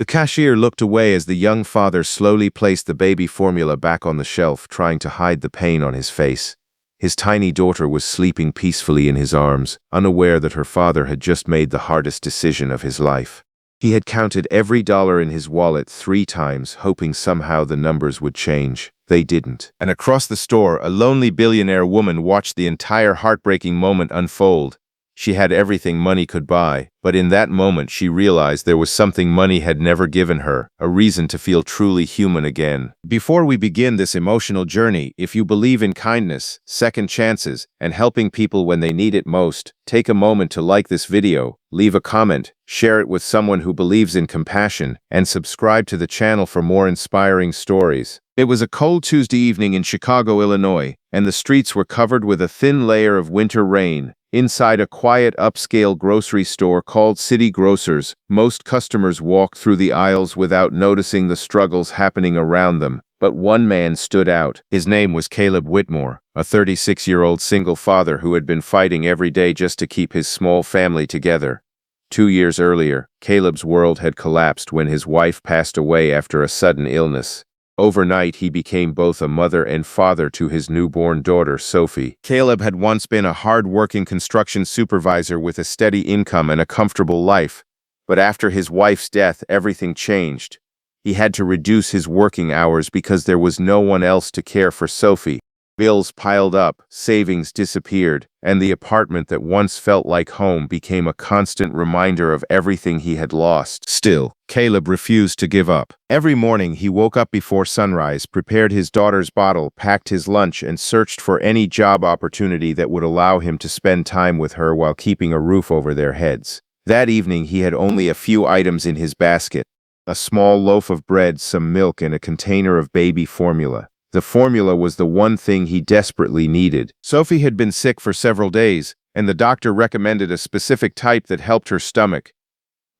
The cashier looked away as the young father slowly placed the baby formula back on the shelf, trying to hide the pain on his face. His tiny daughter was sleeping peacefully in his arms, unaware that her father had just made the hardest decision of his life. He had counted every dollar in his wallet 3 times, hoping somehow the numbers would change. They didn't. And across the store, a lonely billionaire woman watched the entire heartbreaking moment unfold. She had everything money could buy, but in that moment she realized there was something money had never given her, a reason to feel truly human again. Before we begin this emotional journey, if you believe in kindness, second chances, and helping people when they need it most, take a moment to like this video, leave a comment, share it with someone who believes in compassion, and subscribe to the channel for more inspiring stories. It was a cold Tuesday evening in Chicago, Illinois, and the streets were covered with a thin layer of winter rain. Inside a quiet upscale grocery store called City Grocers, most customers walked through the aisles without noticing the struggles happening around them. But one man stood out. His name was Caleb Whitmore, a 36-year-old single father who had been fighting every day just to keep his small family together. 2 years earlier, Caleb's world had collapsed when his wife passed away after a sudden illness. Overnight, he became both a mother and father to his newborn daughter, Sophie. Caleb had once been a hard-working construction supervisor with a steady income and a comfortable life. But after his wife's death, everything changed. He had to reduce his working hours because there was no one else to care for Sophie. Bills piled up, savings disappeared, and the apartment that once felt like home became a constant reminder of everything he had lost. Still, Caleb refused to give up. Every morning he woke up before sunrise, prepared his daughter's bottle, packed his lunch, and searched for any job opportunity that would allow him to spend time with her while keeping a roof over their heads. That evening he had only a few items in his basket: a small loaf of bread, some milk, and a container of baby formula. The formula was the one thing he desperately needed. Sophie had been sick for several days, and the doctor recommended a specific type that helped her stomach.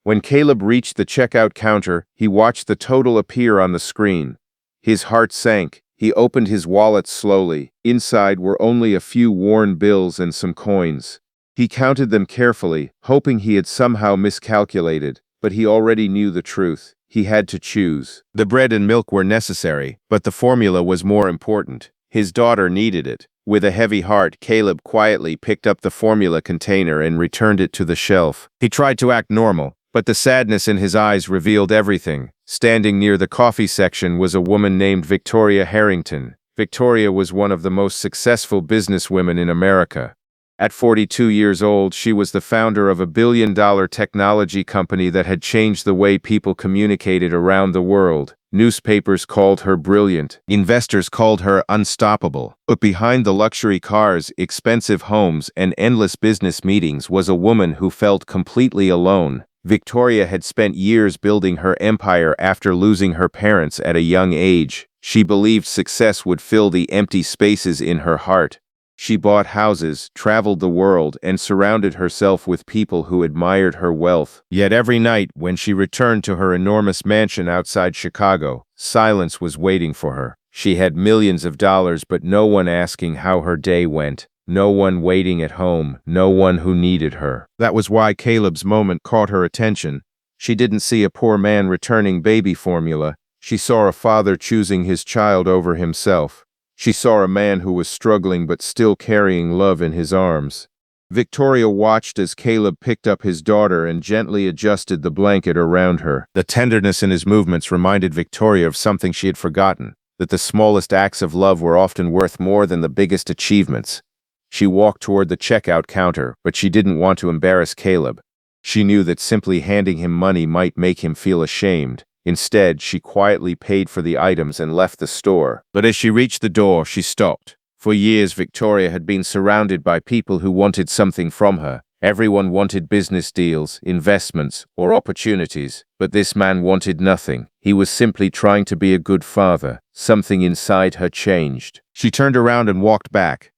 When Caleb reached the checkout counter, he watched the total appear on the screen. His heart sank. He opened his wallet slowly. Inside were only a few worn bills and some coins. He counted them carefully, hoping he had somehow miscalculated, but he already knew the truth. He had to choose. The bread and milk were necessary, but the formula was more important. His daughter needed it. With a heavy heart, Caleb quietly picked up the formula container and returned it to the shelf. He tried to act normal, but the sadness in his eyes revealed everything. Standing near the coffee section was a woman named Victoria Harrington. Victoria was one of the most successful businesswomen in America. At 42 years old, she was the founder of a billion-dollar technology company that had changed the way people communicated around the world. Newspapers called her brilliant. Investors called her unstoppable. But behind the luxury cars, expensive homes, and endless business meetings was a woman who felt completely alone. Victoria had spent years building her empire after losing her parents at a young age. She believed success would fill the empty spaces in her heart. She bought houses, traveled the world, and surrounded herself with people who admired her wealth. Yet every night, when she returned to her enormous mansion outside Chicago, silence was waiting for her. She had millions of dollars, but no one asking how her day went. No one waiting at home. No one who needed her. That was why Caleb's moment caught her attention. She didn't see a poor man returning baby formula. She saw a father choosing his child over himself. She saw a man who was struggling but still carrying love in his arms. Victoria watched as Caleb picked up his daughter and gently adjusted the blanket around her. The tenderness in his movements reminded Victoria of something she had forgotten, that the smallest acts of love were often worth more than the biggest achievements. She walked toward the checkout counter, but she didn't want to embarrass Caleb. She knew that simply handing him money might make him feel ashamed. Instead, she quietly paid for the items and left the store. But as she reached the door, she stopped. For years, Victoria had been surrounded by people who wanted something from her. Everyone wanted business deals, investments, or opportunities. But this man wanted nothing. He was simply trying to be a good father. Something inside her changed. She turned around and walked back.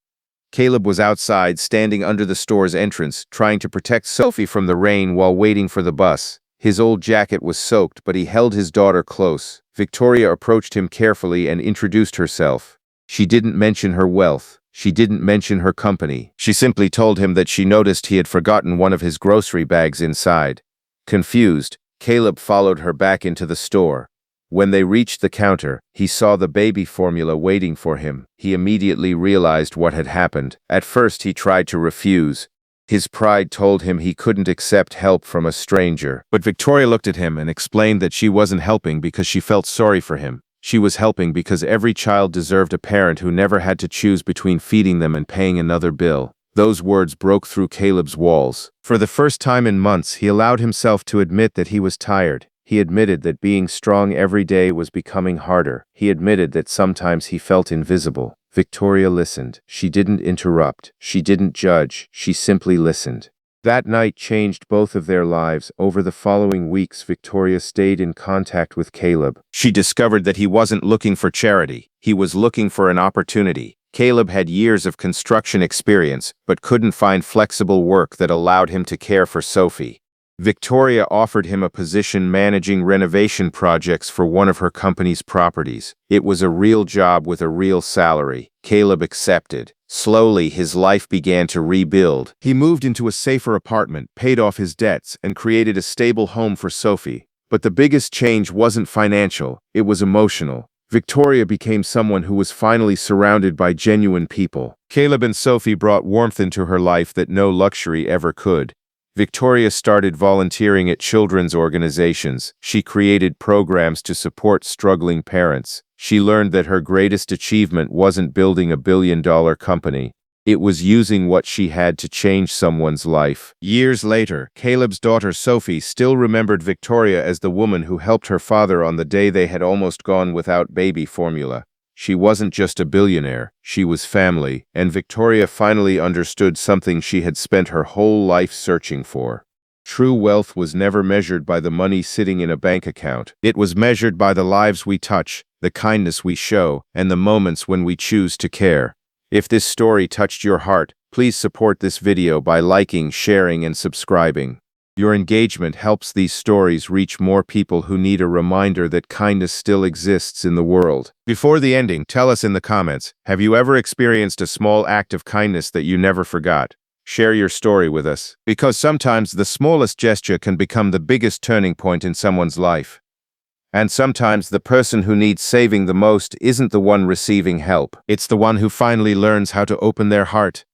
Caleb was outside, standing under the store's entrance, trying to protect Sophie from the rain while waiting for the bus. His old jacket was soaked, but he held his daughter close. Victoria approached him carefully and introduced herself. She didn't mention her wealth. She didn't mention her company. She simply told him that she noticed he had forgotten one of his grocery bags inside. Confused, Caleb followed her back into the store. When they reached the counter, he saw the baby formula waiting for him. He immediately realized what had happened. At first, he tried to refuse. His pride told him he couldn't accept help from a stranger. But Victoria looked at him and explained that she wasn't helping because she felt sorry for him. She was helping because every child deserved a parent who never had to choose between feeding them and paying another bill. Those words broke through Caleb's walls. For the first time in months, he allowed himself to admit that he was tired. He admitted that being strong every day was becoming harder. He admitted that sometimes he felt invisible. Victoria listened. She didn't interrupt. She didn't judge. She simply listened. That night changed both of their lives. Over the following weeks, Victoria stayed in contact with Caleb. She discovered that he wasn't looking for charity. He was looking for an opportunity. Caleb had years of construction experience, but couldn't find flexible work that allowed him to care for Sophie. Victoria offered him a position managing renovation projects for one of her company's properties. It was a real job with a real salary. Caleb accepted. Slowly, his life began to rebuild. He moved into a safer apartment, paid off his debts, and created a stable home for Sophie. But the biggest change wasn't financial, it was emotional. Victoria became someone who was finally surrounded by genuine people. Caleb and Sophie brought warmth into her life that no luxury ever could. Victoria started volunteering at children's organizations. She created programs to support struggling parents. She learned that her greatest achievement wasn't building a billion-dollar company. It was using what she had to change someone's life. Years later, Caleb's daughter Sophie still remembered Victoria as the woman who helped her father on the day they had almost gone without baby formula. She wasn't just a billionaire, she was family, and Victoria finally understood something she had spent her whole life searching for. True wealth was never measured by the money sitting in a bank account. It was measured by the lives we touch, the kindness we show, and the moments when we choose to care. If this story touched your heart, please support this video by liking, sharing, and subscribing. Your engagement helps these stories reach more people who need a reminder that kindness still exists in the world. Before the ending, tell us in the comments, have you ever experienced a small act of kindness that you never forgot? Share your story with us, because sometimes the smallest gesture can become the biggest turning point in someone's life. And sometimes the person who needs saving the most isn't the one receiving help. It's the one who finally learns how to open their heart.